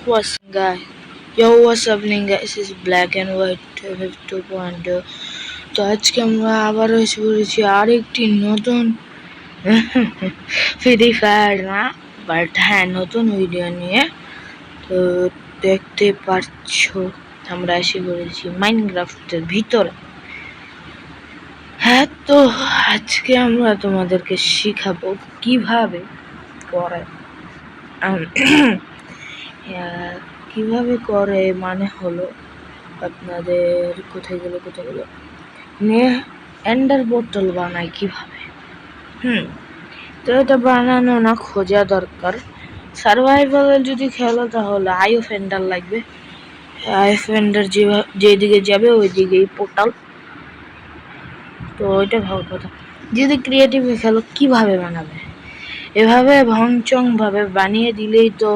What's guy? Yo, what's happening guys? It's black and white 2.0. তো আজকে আমরা আবার এসে পড়েছি আরেকটি নতুন ফ্রি ফায়ার না, বাট হ্যাঁ নতুন ভিডিও নিয়ে। তো দেখতে পাচ্ছ আমরা এসে পড়েছি মাইনক্রাফটের ভিতরে। হ্যাঁ, তো আজকে আমরা তোমাদেরকে শিখাবো কিভাবে করে কিভাবে করে মানে হলো আপনাদের কোথায় গেল নিয়ে এন্ডার বোতল বানায় কিভাবে। তো এটা বানানো না খোঁজা দরকার। সার্ভাইভাল যদি খেলো তাহলে আই অফ এন্ডার লাগবে। আই অফ এন্ডার যেদিকে যাবে ওই দিকেই পোর্টাল। তো ওইটা ভালো কথা। যদি ক্রিয়েটিভ খেলো কিভাবে বানাবে, এভাবে ভংচং ভাবে বানিয়ে দিলেই তো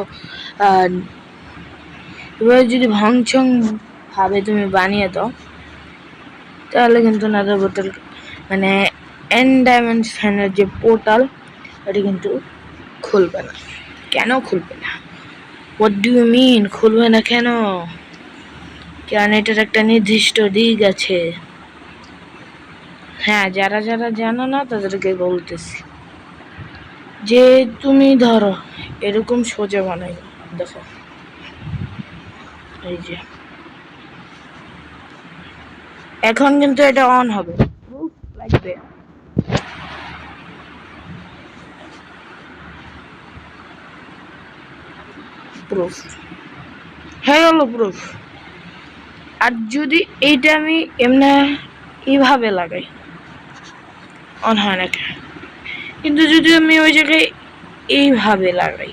এবার যদি ভংচং ভাবে তুমি বানিয়ে দাও তাহলে কিন্তু নাদার বোতল মানে এন্ড ডাইমেনশনের যে পোর্টাল এটা কিন্তু খুলবে না। কেন খুলবে না? হোয়াট ডু ইউ মিন খুলবে না কেন? কারণ এটার একটা নির্দিষ্ট দিক আছে। হ্যাঁ, যারা যারা জানো না তাদেরকে বলতেছি যে তুমি ধরো এরকম সোজা বানাই, দেখো এই যে এখন কিন্তু এটা অন হবে, লাগবে প্রুফ হয়ে গেল প্রুফ। আর যদি এইটা আমি এমনি এইভাবে লাগাই অন হয় না, কিন্তু যদি আমি ওই জায়গায় এইভাবে লাগাই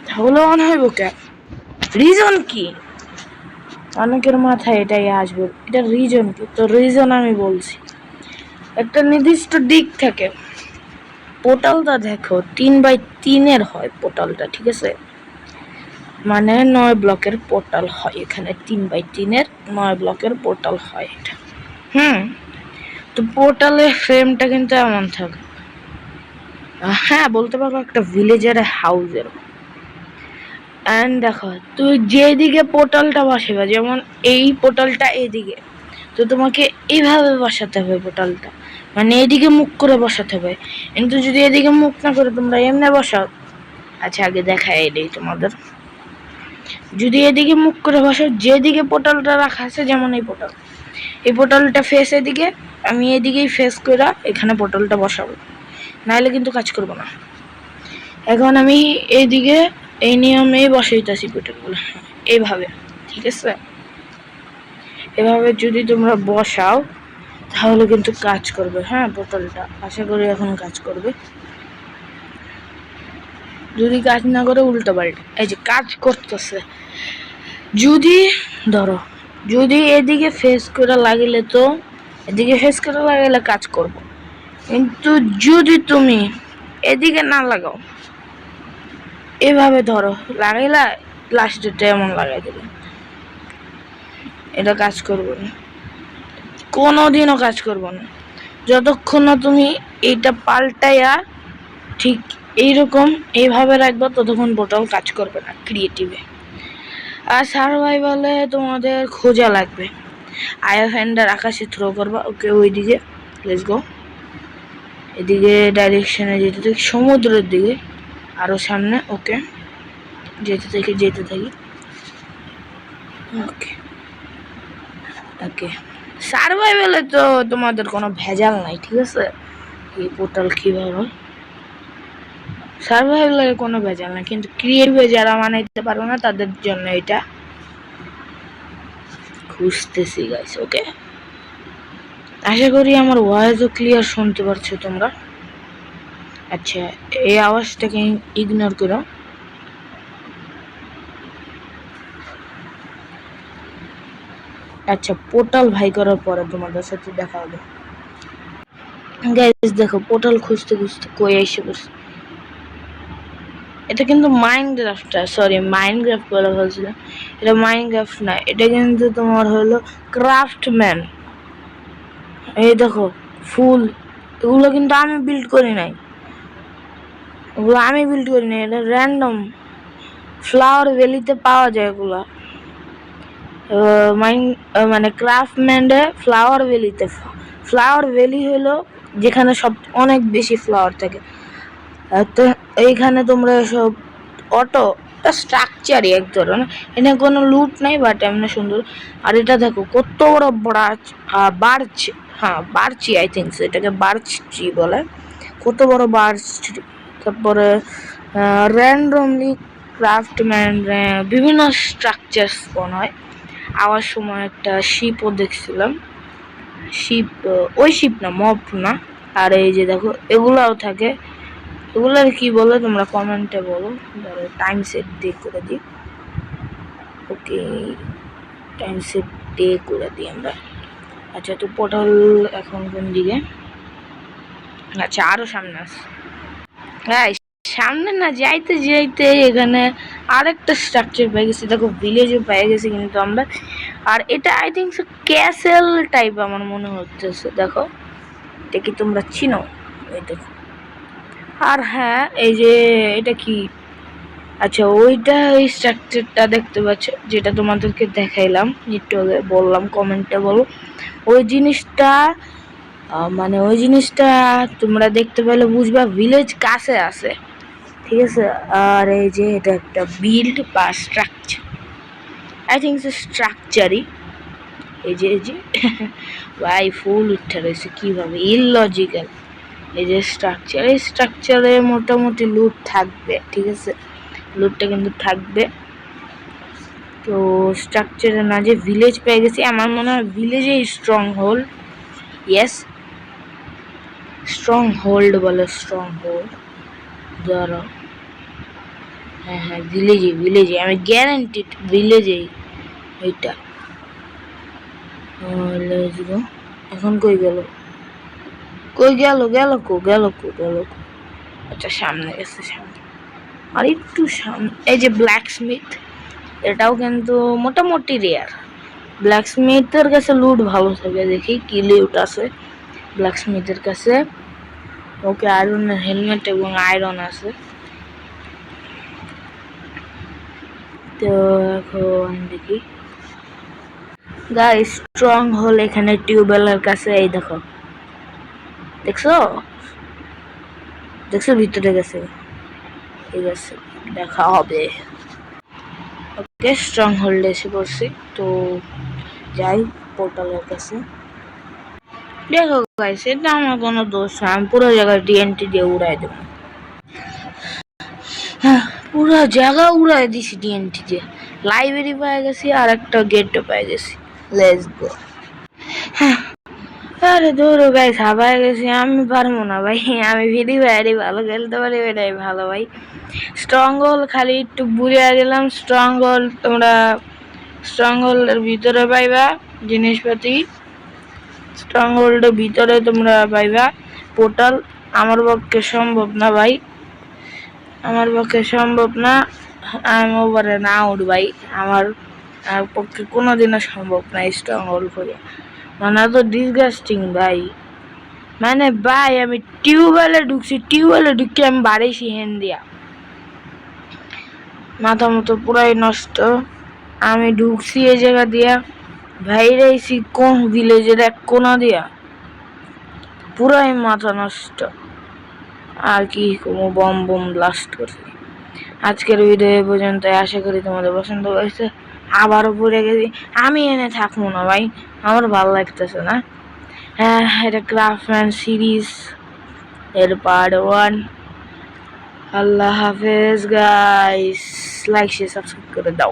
তাহলে অন হইব কেন? রিজন কি? অনেকের মাথায় এটাই আসবে, এটা রিজন কি? তো রিজন আমি বলছি, একটা নির্দিষ্ট দিক থাকে। পোর্টালটা দেখো 3x3 হয় পোর্টালটা, ঠিক আছে? মানে 9 ব্লকের পোর্টাল হয় এখানে, 3x3 9 ব্লকের পোর্টাল হয় এটা। তো পোর্টালের ফ্রেমটা কিন্তু এমন থাকে, হ্যাঁ বলতে পারবো একটা ভিলেজার হাউসের। এন্ড দেখো তুই যেদিকে পোর্টালটা বসাবে, যেমন এই পোর্টালটা এদিকে, তো তোমাকে এইভাবে বসাতে হবে পোর্টালটা, মানে এদিকে মুখ করে বসাতে হবে। কিন্তু যদি এদিকে মুখ না করে তোমরা এমনি বসাও, আচ্ছা আগে দেখাই এটাই তোমাদের। যদি এদিকে মুখ করে বসাও, যেদিকে পোর্টালটা রাখা আছে, যেমন এই পোর্টালটা ফেস এদিকে, আমি এদিকেই ফেস করে এখানে পোর্টালটা বসাবো, নাহলে কিন্তু কাজ করবো না। এখন আমি এইদিকে এই নিয়মেই বসাইতেছি পোর্টালগুলো, এইভাবে, ঠিক আছে? এভাবে যদি তোমরা বসাও তাহলে কিন্তু কাজ করবে। হ্যাঁ, পোর্টালটা আশা করি এখন কাজ করবে। যদি কাজ না করে উল্টো পাল্টা, এই যে কাজ করতেছে। যদি ধরো যদি এদিকে ফেস করে লাগিলে, তো এদিকে ফেস করে লাগাইলে কাজ করব, কিন্তু যদি তুমি এদিকে না লাগাও, এভাবে ধরো লাগাইলা, লাস্টেরটা এমন লাগাই দেবে, এটা কাজ করবে না, কোনোদিনও কাজ করবো না। যতক্ষণ না তুমি এইটা পাল্টাইয়া ঠিক এইরকম এইভাবে রাখবা, ততক্ষণ পোর্টাল কাজ করবে না ক্রিয়েটিভে। আর সার্ভাইভালে তোমাদের খোঁজা লাগবে। আয়া ফ্যান্ডার আকাশে থ্রো করবা, ওকে ওইদিকে লেটস গো, এদিকে ডাইরেকশনে যেতে থাকি, সমুদ্রের দিকে আরো সামনে, ওকে যেতে থাকি ওকে ওকে। সার্ভাইভালে তো তোমাদের কোনো ভেজাল নাই, ঠিক আছে? এই পোর্টাল কিভাবে সার্ভাইভালের কোনো ভেজাল নাই, কিন্তু ক্রিয়েটিভে যারা বানাইতে পারো না তাদের জন্য এটা খুঁজতেছি গাইস। ওকে, আশা করি আমার ভয়েসও ক্লিয়ার শুনতে পারছো তোমরা। আচ্ছা, এই আওয়াজটাকে ইগনোর করো। আচ্ছা, পোর্টাল ভাই করার পরে তোমাদের সাথে দেখা হবে। গাইস দেখো, পোর্টাল খুঁজতে কই এসে পড়ছে। এটা কিন্তু মাইনক্রাফট বলা হয়েছিল, এটা মাইনক্রাফট না, এটা কিন্তু তোমার হলো ক্রাফটম্যান। এই দেখো ফুল, এগুলো কিন্তু আমি বিল্ড করি নাই, এটা র্যান্ডম ফ্লাওয়ার ভ্যালিতে পাওয়া যায় এগুলা। মানে ক্রাফটম্যানে ফ্লাওয়ার ভ্যালিতে, ফ্লাওয়ার ভ্যালি হলো যেখানে সব অনেক বেশি ফ্লাওয়ার থাকে। তো এইখানে তোমরা সব অটো স্ট্রাকচারই এক ধরনের, এখানে কোনো লুট নাই, বাট এমনি সুন্দর। আর এটা দেখো কত বড় বার্চ, হ্যাঁ বার্চি, আই থিঙ্ক এটাকে বার্চ ট্রি বলে, কত বড় বার্চ ট্রি। তারপরে র্যান্ডমলি ক্রাফটম্যান বিভিন্ন স্ট্রাকচার স্পন হয়। আওয়ার সময় একটা শিপও দেখছিলাম, শিপ, ওই শিপ না, মব না। আর এই যে দেখো এগুলাও থাকে, এগুলার কি বলো তোমরা কমেন্টে বলো। টাইম সেট ডে করে দিই, ওকে টাইম সেট ডে করে দিই আমরা। আচ্ছা তো পোর্টাল এখন কোন দিকে? আচ্ছা আরো সামনে আছে, হ্যাঁ সামনে না যাইতে যাইতে এখানে আরেকটা স্ট্রাকচার পেয়ে গেছি, দেখো ভিলেজও পেয়ে গেছি কিন্তু আমরা। আর এটা আই থিঙ্ক ক্যাসেল টাইপ আমার মনে হচ্ছে, দেখো এটা কি তোমরা চিনো? এই দেখো। আর হ্যাঁ এই যে এটা কি, আচ্ছা ওইটা এই স্ট্রাকচারটা দেখতে পাচ্ছ যেটা তোমাদেরকে দেখাইলাম একটু আগে, বললাম কমেন্টে বলো। ওই জিনিসটা মানে ওই জিনিসটা তোমরা দেখতে পেলে বুঝবা ভিলেজ কাছে আছে, ঠিক আছে। আর এই যে এটা একটা বিল্ড বা স্ট্রাকচার, আই থিঙ্ক স্ট্রাকচারই। এই যে ভাই ফুল উঠে রয়েছে কিভাবে, ইললজিক্যাল। এই যে স্ট্রাকচার, এই স্ট্রাকচারে মোটামুটি লুট থাকবে, ঠিক আছে, লুটটা কিন্তু থাকবে। তো স্ট্রাকচারে না যে ভিলেজ পেয়ে গেছি, আমার মনে হয় ভিলেজে strong hold, yes strong hold বলে, স্ট্রং হোল্ড ধরো, হ্যাঁ হ্যাঁ ভিলেজে আমি গ্যারান্টিড ভিলেজেই এইটা। এখন কই গেল, আচ্ছা সামনে গেছে, সামনে আর একটু সামনে। এই যে ব্ল্যাক স্মিথ, এটাও কিন্তু মোটামুটি রেয়ার। ব্ল্যাক স্মিথের কাছে লুট ভালো থাকে, দেখি কি লুট আছে ব্ল্যাক স্মিথের কাছে। ওকে আয়রনের হেলমেট এবং আয়রন আছে। তো এখন দেখি গাইস, স্ট্রং হোল এখানে টিউবওয়েলের কাছে, এই দেখো, দেখছো ভিতরে গেছে, ঠিক আছে দেখা হবে। ওকে স্ট্রং হোল্ডে এসে পড়ছি, তো যাই পোর্টালের কাছে। দেখো গাইস, এটা আমার কোনো দোষ না, আমি পুরো জায়গায় টিএনটি দিয়ে উড়াই দেবো, হ্যাঁ পুরো জায়গা উড়াই দিছি টিএনটি দিয়ে। লাইব্রেরি পেয়ে গেছি আর একটা গেটও পেয়ে গেছি, লেটস গো। হ্যাঁ আরে ধরো গাইস, হাবায় গেছি, আমি পারবো না ভাই, আমি ফ্রি ফায়ারই ভালো খেলতে পারি, এটাই ভালো ভাই। স্ট্রং হোল খালি একটু বুঝে গেলাম, স্ট্রং হোল তোমরা স্ট্রং হোল্ডের ভিতরে পাইবা জিনিসপাতি, স্ট্রং হোল্ডের ভিতরে তোমরা পাইবা পোর্টাল। আমার পক্ষে সম্ভব না ভাই, আমার পক্ষে সম্ভব না, আমি ওভারে না উঠ ভাই, আমার পক্ষে কোনোদিনও সম্ভব না স্ট্রং হোল্ড করে, মানে তো ডিসগাস্টিং ভাই। মানে ভাই আমি টিউবওয়েলে ঢুকে আমি বাড়িছি হেন দিয়া, মাথা মতো পুরাই নষ্ট। আমি ঢুকছি এই জায়গা দিয়া, ভাইরাইছি কোন ভিলেজের এক কোনা দিয়া, পুরাই মাথা নষ্ট। আর কি কোনো বম ব্লাস্ট করছি। আজকের ভিডিও এই পর্যন্ত, আশা করি তোমাদের পছন্দ হয়েছে। আবারও পড়ে গেছি, আমি এনে থাকবো না ভাই, আমার ভালো লাগতেছে না। হ্যাঁ এটা ক্রাফটম্যান সিরিজ এর পার্ট 1। আল্লাহ হাফেজ গাইস, লাইক শেয়ার সাবস্ক্রাইব করে দাও।